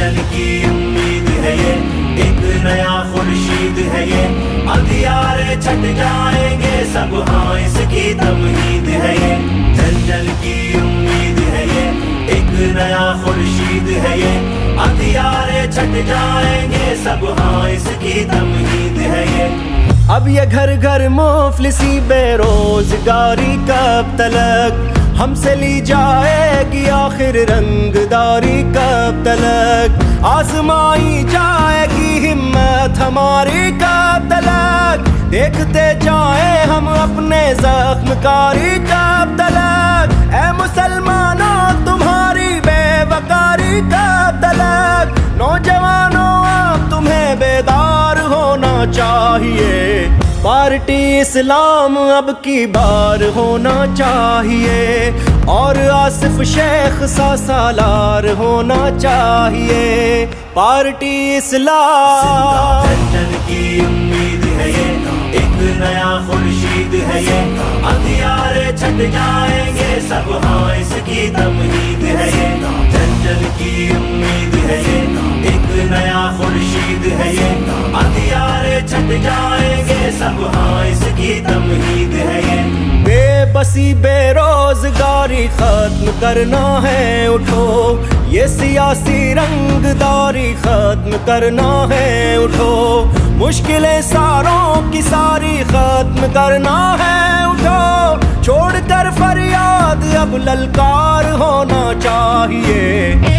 جنجل کی امید ہے یہ، ایک نیا خورشید ہے یہ، اندھیارے چھٹ جائیں گے سب، ہاں اس کی تمہید ہے یہ، جنجل کی امید ہے یہ، ایک نیا خورشید ہے یہ، اندھیارے چھٹ جائیں گے سب، ہاں اس کی تمہید ہے یہ۔ اب یہ گھر گھر مفلسی بے روزگاری کب تلک ہم سے لی جائے گی، آخر رنگ داری کب تلک آزمائی جائے گی ہمت ہماری کب تلک، دیکھتے جائیں ہم اپنے زخم کاری کب تلک، اے مسلمانوں تمہاری بے وقاری کب تلک، نوجوانوں اب تمہیں بیدار ہونا چاہیے، پارٹی اسلام اب کی بار ہونا چاہیے، اور آصف شیخ سا سالار ہونا چاہیے، پارٹی اسلام۔ جنجل کی امید ہے یہ، ایک نیا خورشید ہے یہ، اندھیارے چھٹ جائیں گے سب، ہاں اس کی تمہید ہے یہ، جنجل کی امید ہے یہ، ایک نیا خورشید ہے یہ، اندھیارے چھٹ جائیں گے سب، ہاں اس کی تمہید ہے یہ۔ بے بسی بے روزگاری ختم کرنا ہے، اٹھو یہ سیاسی رنگ داری ختم کرنا ہے، اٹھو مشکلیں ساروں کی ساری ختم کرنا ہے، اٹھو چھوڑ کر فریاد اب للکار ہونا چاہیے۔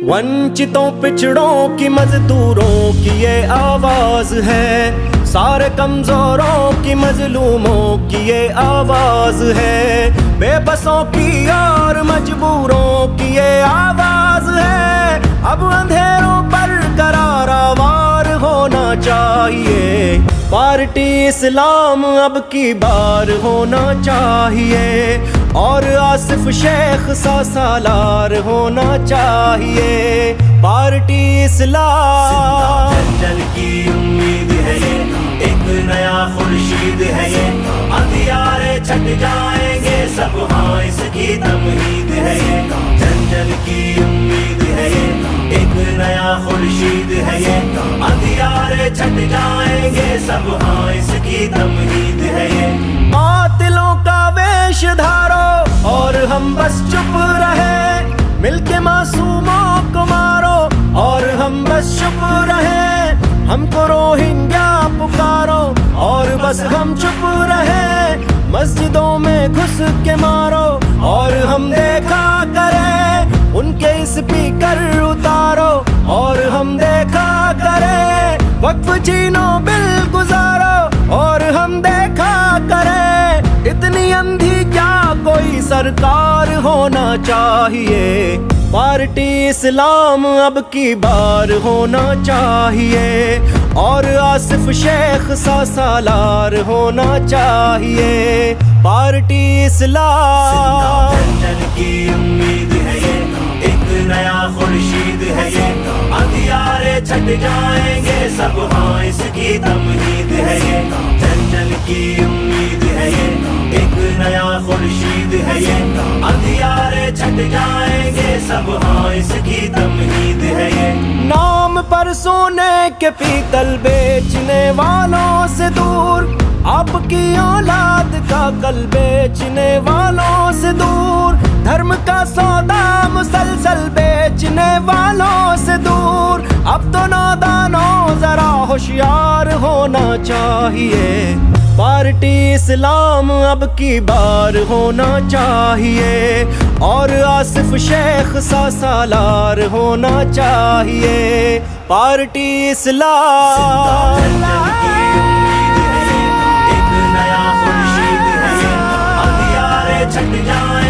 ونچتوں پچھڑوں کی مزدوروں کی یہ آواز ہے، سارے کمزوروں کی مظلوموں کی یہ آواز ہے، بے بسوں کی اور مجبوروں کی یہ آواز ہے، اب اندھیروں پر قرار وار ہونا چاہیے، پارٹی اسلام اب کی بار ہونا چاہیے، اور آصف شیخ سا سالار ہونا چاہیے، پارٹی اسلام۔ جنجل کی امید ہے یہ، ایک نیا خورشید ہے یہ، اندھیارے چھٹ جائیں گے سب، ہاں اس کی تمہید ہے یہ، جنجل کی امید ہے یہ، ایک نیا خورشید ہے یہ، اندھیارے چھٹ جائیں گے سب، ہاں اس کی تمہید ہے یہ۔ قاتلوں کا ویش دھارو اور ہم بس چپ رہے، مل کے معصوموں کو مارو اور ہم بس چپ رہے، ہم کو روہنگیا پکارو اور بس ہم چپ رہے، مسجدوں میں گھس کے مارو اور ہم دیکھا کریں، ان کے اسپیکر اتارو اور ہم دیکھا کریں، وقف چھینو بل گزارو اور ہم دیکھا کریں، اتنی اندھی کیا کوئی سرکار ہونا چاہیے، پارٹی اسلام اب کی بار ہونا چاہیے، اور آصف شیخ سا سالار ہونا چاہیے، پارٹی اسلام۔ جنجل کی امید ہے یہ، ایک نیا خورشید ہے یہ، اندھیارے چھٹ جائیں گے سب، ہاں اس کی تمہید ہے یہ، جنجل کی امید ہے یہ، ایک نیا خورشید ہے یہ، اندھیارے چھٹ جائیں گے سب، ہاں اس کی تمہید ہے یہ۔ نام پر سونے کے پیتل بیچنے والوں سے دور، آپ کی اولاد کا کل بیچنے والوں سے دور، دھرم کا سودا مسلسل بیچنے والوں سے دور، اب تو نادانوں ذرا ہوشیار ہونا چاہیے، پارٹی اسلام اب کی بار ہونا چاہیے، اور آصف شیخ سا سالار ہونا چاہیے، پارٹی اسلام۔ جنجل کی امید ہے یہ، ایک نیا خورشید ہے یہ، اندھیارے چھٹ جائیں